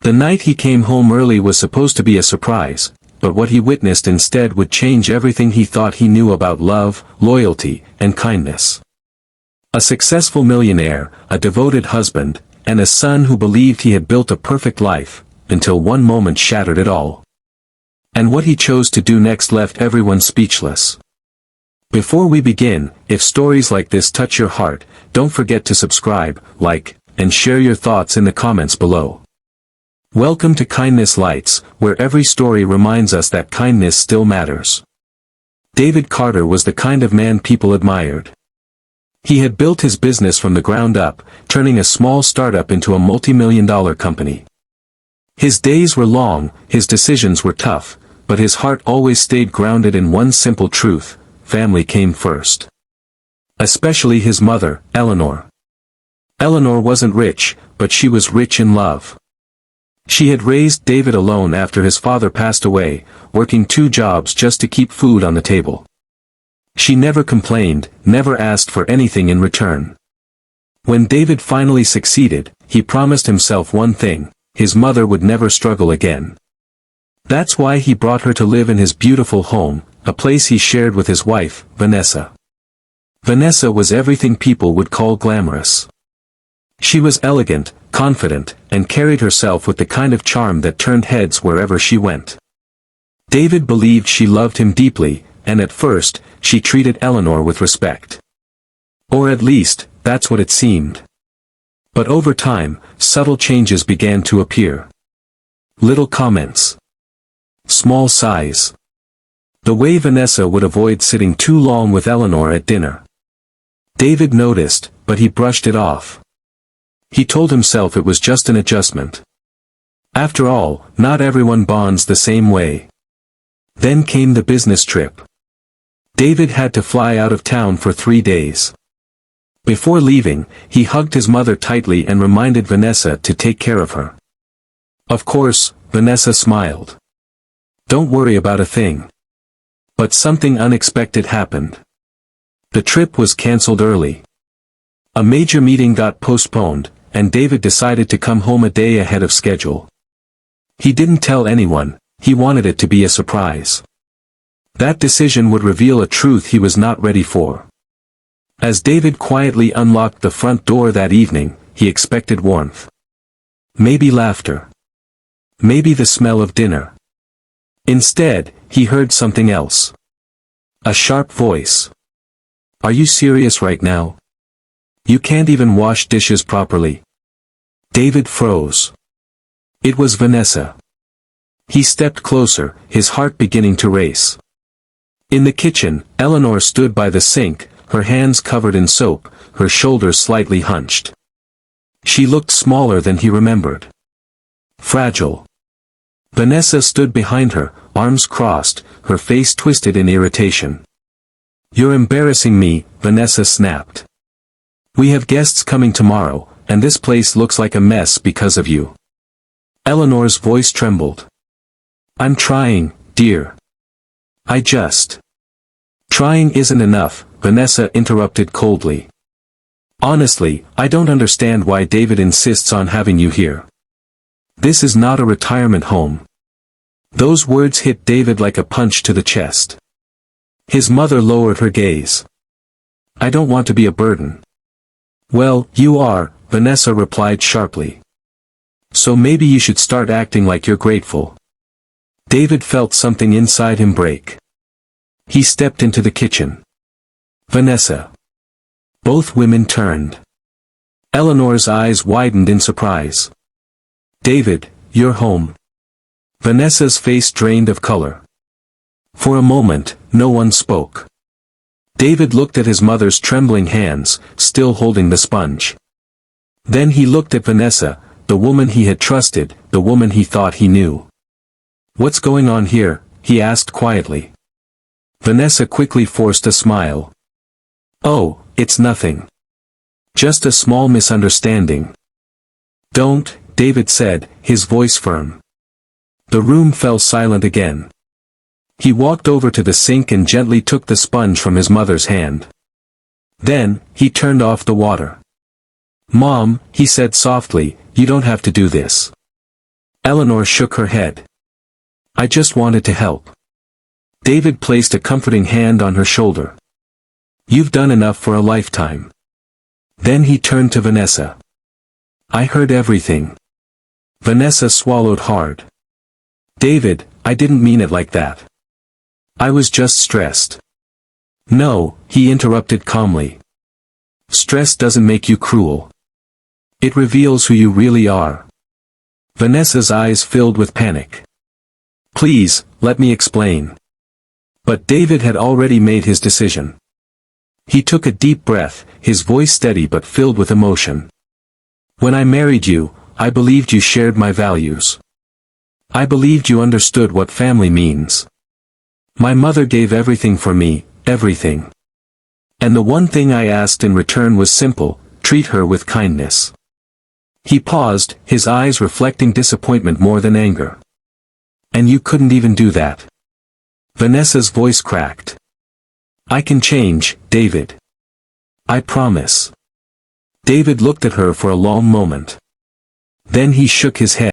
The night he came home early was supposed to be a surprise, but what he witnessed instead would change everything he thought he knew about love, loyalty, and kindness. A successful millionaire, a devoted husband, and a son who believed he had built a perfect life, until one moment shattered it all. And what he chose to do next left everyone speechless. Before we begin, if stories like this touch your heart, don't forget to subscribe, like, and share your thoughts in the comments below. Welcome to Kindness Lights, where every story reminds us that kindness still matters. David Carter was the kind of man people admired. He had built his business from the ground up, turning a small startup into a multi-million-dollar company. His days were long, his decisions were tough, but his heart always stayed grounded in one simple truth: family came first. Especially his mother, Eleanor. Eleanor wasn't rich, but she was rich in love. She had raised David alone after his father passed away, working 2 jobs just to keep food on the table. She never complained, never asked for anything in return. When David finally succeeded, he promised himself one thing: his mother would never struggle again. That's why he brought her to live in his beautiful home, a place he shared with his wife, Vanessa. Vanessa was everything people would call glamorous. She was elegant, confident, and carried herself with the kind of charm that turned heads wherever she went. David believed she loved him deeply, and at first, she treated Eleanor with respect. Or at least, that's what it seemed. But over time, subtle changes began to appear. Little comments. Small sighs. The way Vanessa would avoid sitting too long with Eleanor at dinner. David noticed, but he brushed it off. He told himself it was just an adjustment. After all, not everyone bonds the same way. Then came the business trip. David had to fly out of town for 3 days. Before leaving, he hugged his mother tightly and reminded Vanessa to take care of her. Of course, Vanessa smiled. Don't worry about a thing. But something unexpected happened. The trip was cancelled early. A major meeting got postponed, and David decided to come home a day ahead of schedule. He didn't tell anyone, he wanted it to be a surprise. That decision would reveal a truth he was not ready for. As David quietly unlocked the front door that evening, he expected warmth. Maybe laughter. Maybe the smell of dinner. Instead, he heard something else. A sharp voice. Are you serious right now? You can't even wash dishes properly. David froze. It was Vanessa. He stepped closer, his heart beginning to race. In the kitchen, Eleanor stood by the sink, her hands covered in soap, her shoulders slightly hunched. She looked smaller than he remembered. Fragile. Vanessa stood behind her, arms crossed, her face twisted in irritation. You're embarrassing me, Vanessa snapped. We have guests coming tomorrow, and this place looks like a mess because of you. Eleanor's voice trembled. I'm trying, dear. Trying isn't enough, Vanessa interrupted coldly. Honestly, I don't understand why David insists on having you here. This is not a retirement home. Those words hit David like a punch to the chest. His mother lowered her gaze. I don't want to be a burden. Well, you are, Vanessa replied sharply. So maybe you should start acting like you're grateful. David felt something inside him break. He stepped into the kitchen. Vanessa. Both women turned. Eleanor's eyes widened in surprise. David, you're home. Vanessa's face drained of color. For a moment, no one spoke. David looked at his mother's trembling hands, still holding the sponge. Then he looked at Vanessa, the woman he had trusted, the woman he thought he knew. What's going on here? He asked quietly. Vanessa quickly forced a smile. Oh, it's nothing. Just a small misunderstanding. Don't, David said, his voice firm. The room fell silent again. He walked over to the sink and gently took the sponge from his mother's hand. Then, he turned off the water. Mom, he said softly, you don't have to do this. Eleanor shook her head. I just wanted to help. David placed a comforting hand on her shoulder. You've done enough for a lifetime. Then he turned to Vanessa. I heard everything. Vanessa swallowed hard. David, I didn't mean it like that. I was just stressed. No, he interrupted calmly. Stress doesn't make you cruel. It reveals who you really are. Vanessa's eyes filled with panic. Please, let me explain. But David had already made his decision. He took a deep breath, his voice steady but filled with emotion. When I married you, I believed you shared my values. I believed you understood what family means. My mother gave everything for me, everything. And the one thing I asked in return was simple, treat her with kindness. He paused, his eyes reflecting disappointment more than anger. And you couldn't even do that. Vanessa's voice cracked. I can change, David. I promise. David looked at her for a long moment. Then he shook his head.